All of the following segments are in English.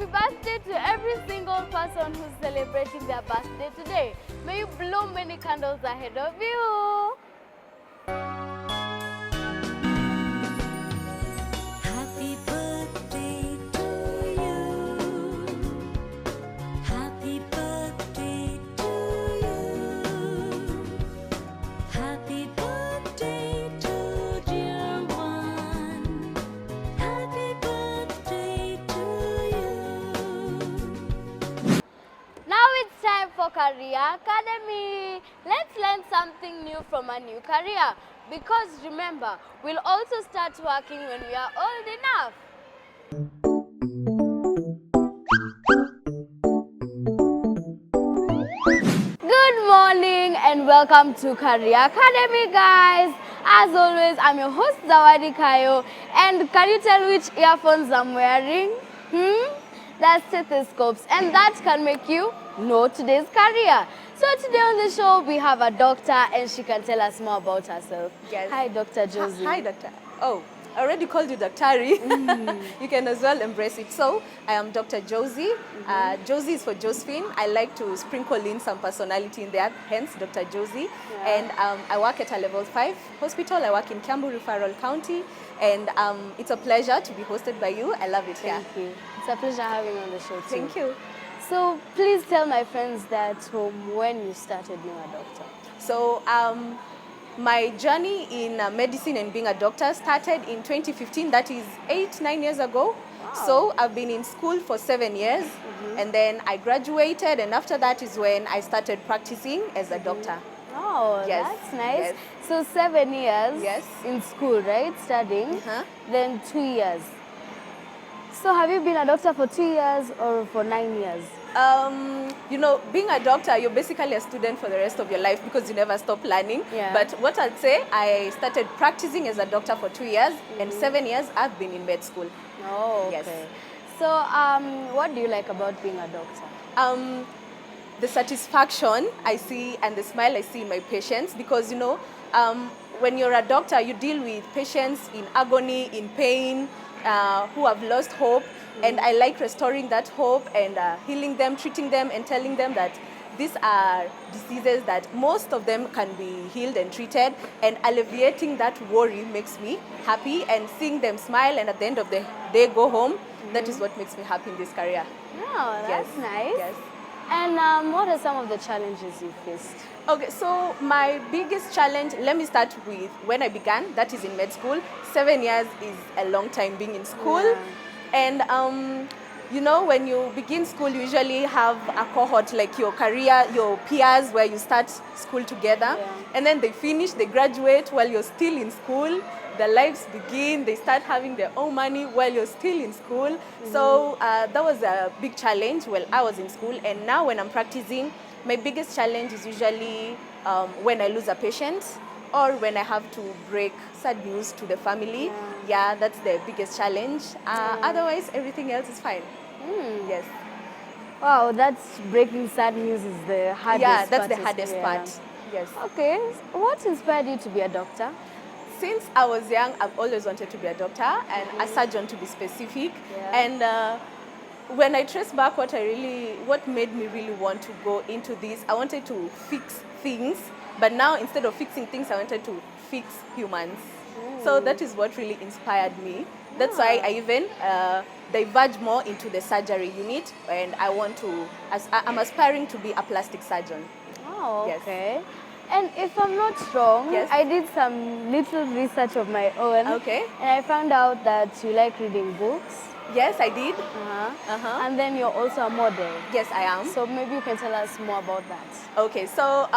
happy birthday to every single person who's celebrating their birthday today. May you blow many candles ahead of you. Happy birthday to you. Happy birthday to you. Happy birthday to dear one. Happy birthday to you. Now it's time for Career Academy. Let's learn something new from a new career. Because remember, we'll also start working when we are old enough. Good morning and welcome to Career Academy, guys. As always, I'm your host Zawadi Kayo, and can you tell which earphones I'm wearing? That's stethoscopes, and that can make you know today's career. So today on the show we have a doctor, and she can tell us more about herself. Yes. Hi, Dr. Josie. Hi, doctor. Oh, I already called you Doctari. You can as well embrace it. So, I am Dr. Josie. Josie is for Josephine. I like to sprinkle in some personality in there, hence Dr. Josie. Yeah. And I work at a level 5 hospital. I work in Kiambu Referral County. And it's a pleasure to be hosted by you. I love it here. Thank you. It's a pleasure having you on the show too. Thank you. So please tell my friends that home when you started being a doctor. So, my journey in medicine and being a doctor started in 2015. That is 8-9 years ago. Wow. So I've been in school for 7 years, and then I graduated, and after that is when I started practicing as a doctor. Oh, Yes. that's nice. Yes. So 7 years Yes. in school, right? Studying. Uh-huh. Then 2 years. So have you been a doctor for 2 years or for 9 years? You know, being a doctor, you're basically a student for the rest of your life because you never stop learning. Yeah. But what I'd say, I started practicing as a doctor for 2 years, and 7 years I've been in med school. Oh, okay. Yes. So what do you like about being a doctor? The satisfaction I see and the smile I see in my patients, because, you know, when you're a doctor, you deal with patients in agony, in pain, who have lost hope. And I like restoring that hope and healing them, treating them, and telling them that these are diseases that most of them can be healed and treated, and alleviating that worry makes me happy, and seeing them smile and at the end of the day go home, that is what makes me happy in this career. Oh, that's Yes. nice. Yes. And what are some of the challenges you faced? Okay, so my biggest challenge, let me start with when I began, that is in med school. 7 years is a long time being in school. Yeah. And, you know, when you begin school, you usually have a cohort like your career, your peers, where you start school together. Yeah. And then they finish, they graduate while you're still in school. Their lives begin, they start having their own money while you're still in school. So that was a big challenge while I was in school. And now when I'm practicing, my biggest challenge is usually when I lose a patient or when I have to break sad news to the family. Yeah, that's the biggest challenge. Otherwise, everything else is fine. Yes. Wow, that's breaking sad news is the hardest Yeah, that's part. the hardest part. Yes. Okay, what inspired you to be a doctor? Since I was young, I've always wanted to be a doctor and a surgeon, to be specific. Yeah. And when I trace back what made me really want to go into this, I wanted to fix things, but now instead of fixing things, I wanted to fix humans. So that is what really inspired me. That's why I even diverge more into the surgery unit, and I'm aspiring to be a plastic surgeon. Oh, Yes. okay. And if I'm not wrong, Yes. I did some little research of my own. Okay. And I found out that you like reading books. Yes, I did. And then you're also a model. Yes, I am. So maybe you can tell us more about that. Okay, so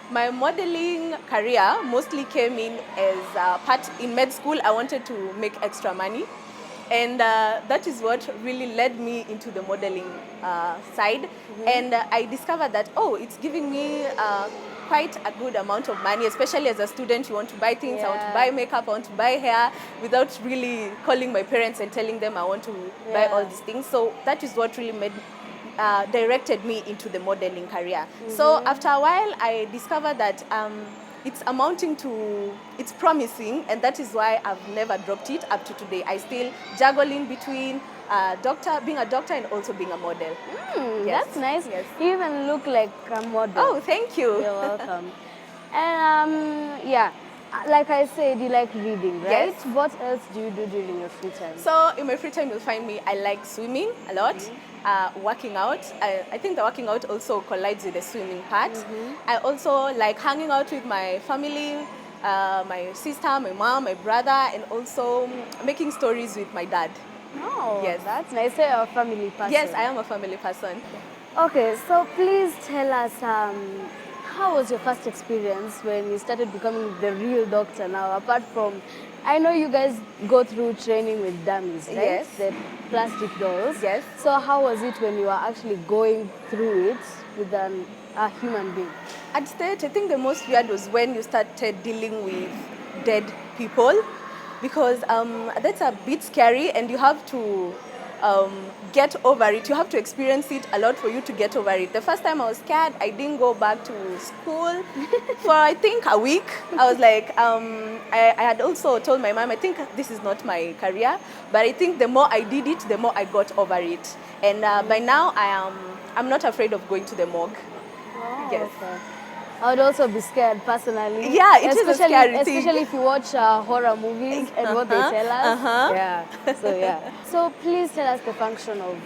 my modeling career mostly came in as part in med school. I wanted to make extra money, and that is what really led me into the modeling side. And I discovered that, it's giving me quite a good amount of money, especially as a student. You want to buy things, I want to buy makeup, I want to buy hair, without really calling my parents and telling them I want to buy all these things. So that is what really directed me into the modeling career. So after a while, I discovered that it's promising, and that is why I've never dropped it up to today. I still juggle in between being a doctor and also being a model. Yes. That's nice. Yes. You even look like a model. Oh, thank you. You're welcome. And yeah, like I said, you like reading, right? Yes. What else do you do during your free time? So in my free time, you'll find me. I like swimming a lot, working out. I think the working out also collides with the swimming part. I also like hanging out with my family, my sister, my mom, my brother, and also making stories with my dad. Oh, Yes. that's nice. So you're a family person. Yes, I am a family person. Okay, so please tell us, how was your first experience when you started becoming the real doctor now? Apart from, I know you guys go through training with dummies, right? Yes. The plastic dolls. Yes. So how was it when you were actually going through it with a human being? At stage, I think the most weird was when you started dealing with dead people, because that's a bit scary, and you have to get over it. You have to experience it a lot for you to get over it. The first time I was scared, I didn't go back to school for I think a week. I was like, I had also told my mom, I think this is not my career, but I think the more I did it, the more I got over it. And by now, I'm not afraid of going to the morgue. Oh, Yes. okay. I would also be scared personally. Yeah, it is a Especially- scary thing. Especially if you watch horror movies and what they tell us. Yeah. So yeah. So please tell us the function of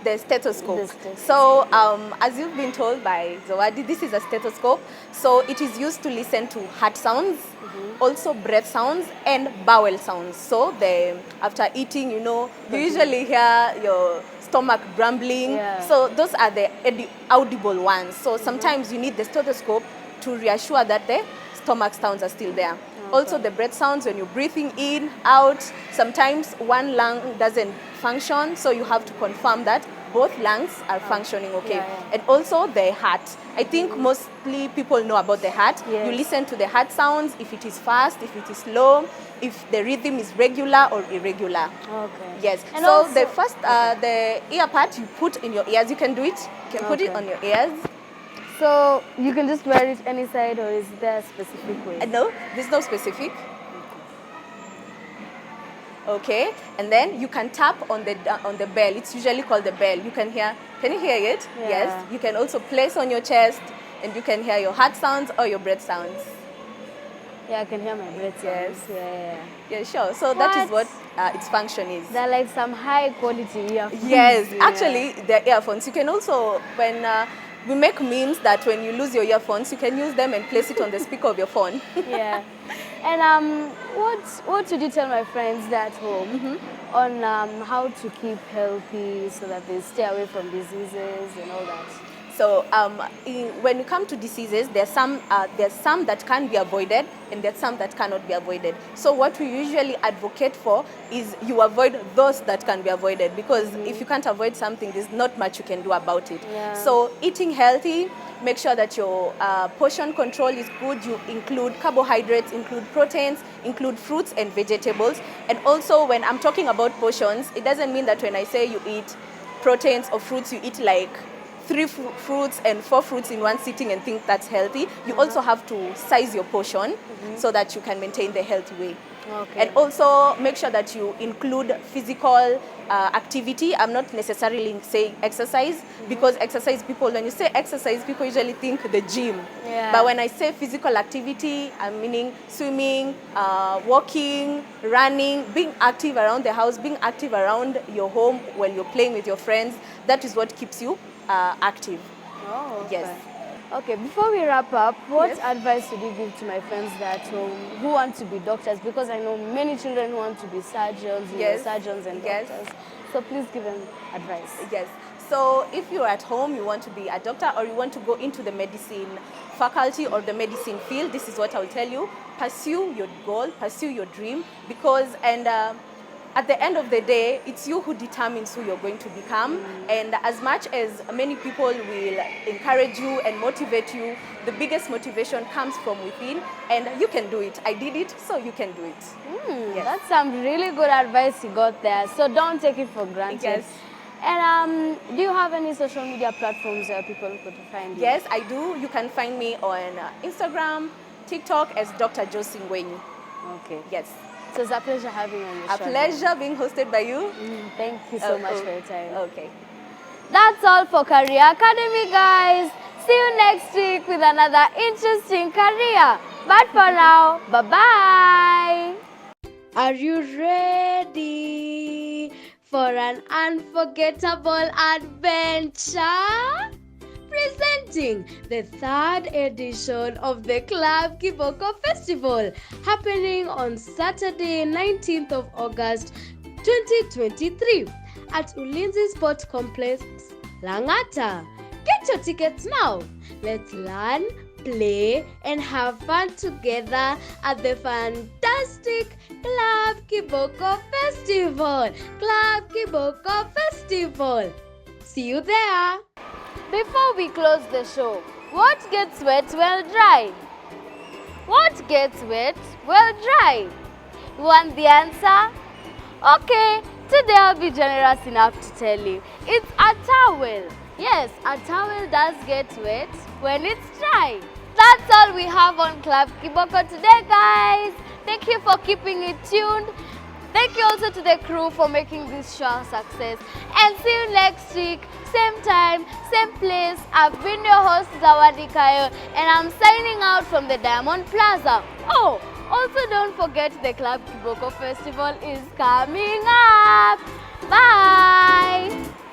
The stethoscope. The stethoscope. So, as you've been told by Zawadi, this is a stethoscope. So, it is used to listen to heart sounds, also breath sounds, and bowel sounds. So, after eating, you usually hear your stomach grumbling. Yeah. So, those are the audible ones. So, sometimes you need the stethoscope to reassure that the stomach sounds are still there. Also, the breath sounds when you're breathing in, out. Sometimes one lung doesn't function, so you have to confirm that both lungs are functioning okay. Yeah, yeah. And also the heart. I think mostly people know about the heart. Yes. You listen to the heart sounds, if it is fast, if it is slow, if the rhythm is regular or irregular. Okay. Yes. And so also- the first, the ear part you put in your ears. You can do it. You can put it Okay. on your ears. So you can just wear it any side, or is there a specific way? No, there's no specific. Okay, and then you can tap on the bell. It's usually called the bell. You can hear. Can you hear it? Yeah. Yes. You can also place on your chest, and you can hear your heart sounds or your breath sounds. Yeah, I can hear my breath sounds. Yes. Yeah. Yeah, sure. So that is What? what its function is. They're like some high quality earphones. Yes, Yeah. actually, the earphones. You can also, when we make memes that when you lose your earphones, you can use them and place it on the speaker of your phone. Yeah. And what would you tell my friends at home on how to keep healthy so that they stay away from diseases and all that? So when you come to diseases, there's some that can be avoided and there's some that cannot be avoided. So what we usually advocate for is you avoid those that can be avoided, because if you can't avoid something, there's not much you can do about it. Yeah. So eating healthy, make sure that your portion control is good. You include carbohydrates, include proteins, include fruits and vegetables. And also when I'm talking about portions, it doesn't mean that when I say you eat proteins or fruits, you eat like 3 fruits and 4 fruits in one sitting and think that's healthy. You also have to size your portion so that you can maintain the healthy way. Okay. And also make sure that you include physical activity. I'm not necessarily saying exercise, because exercise, people, when you say exercise, people usually think the gym. Yeah. But when I say physical activity, I'm meaning swimming, walking, running, being active around the house, being active around your home while you're playing with your friends. That is what keeps you active. Oh, okay. Yes. Okay, before we wrap up, what Yes. advice would you give to my friends that who want to be doctors? Because I know many children who want to be surgeons, Yes. neurosurgeons and Yes. doctors. So please give them advice. Yes. So if you're at home, you want to be a doctor, or you want to go into the medicine faculty or the medicine field, this is what I'll tell you. Pursue your goal, pursue your dream, because at the end of the day, it's you who determines who you're going to become. And as much as many people will encourage you and motivate you, the biggest motivation comes from within, and you can do it. I did it, so you can do it. Yes. That's some really good advice you got there. So don't take it for granted. Yes. And do you have any social media platforms where people could find you? Yes, I do. You can find me on Instagram, TikTok as Dr. Josie Ngwenyi. Okay. Yes. It was a pleasure having you on the A show. pleasure being hosted by you. Thank you so much for your time. Okay. That's all for Career Academy, guys. See you next week with another interesting career. But for now, bye-bye. Are you ready for an unforgettable adventure? Presenting the 3rd edition of the Club Kiboko Festival, happening on Saturday, 19th of August, 2023 at Ulinzi Sport Complex, Langata. Get your tickets now. Let's learn, play, and have fun together at the fantastic Club Kiboko Festival. Club Kiboko Festival. See you there. Before we close the show, what gets wet will dry? What gets wet will dry? You want the answer? Okay, today I'll be generous enough to tell you. It's a towel. Yes, a towel does get wet when it's dry. That's all we have on Club Kiboko today, guys. Thank you for keeping it tuned. Thank you also to the crew for making this show a success. And see you next week, same time, same place. I've been your host, Zawadi Kayo, and I'm signing out from the Diamond Plaza. Oh, also don't forget the Club Kiboko Festival is coming up. Bye!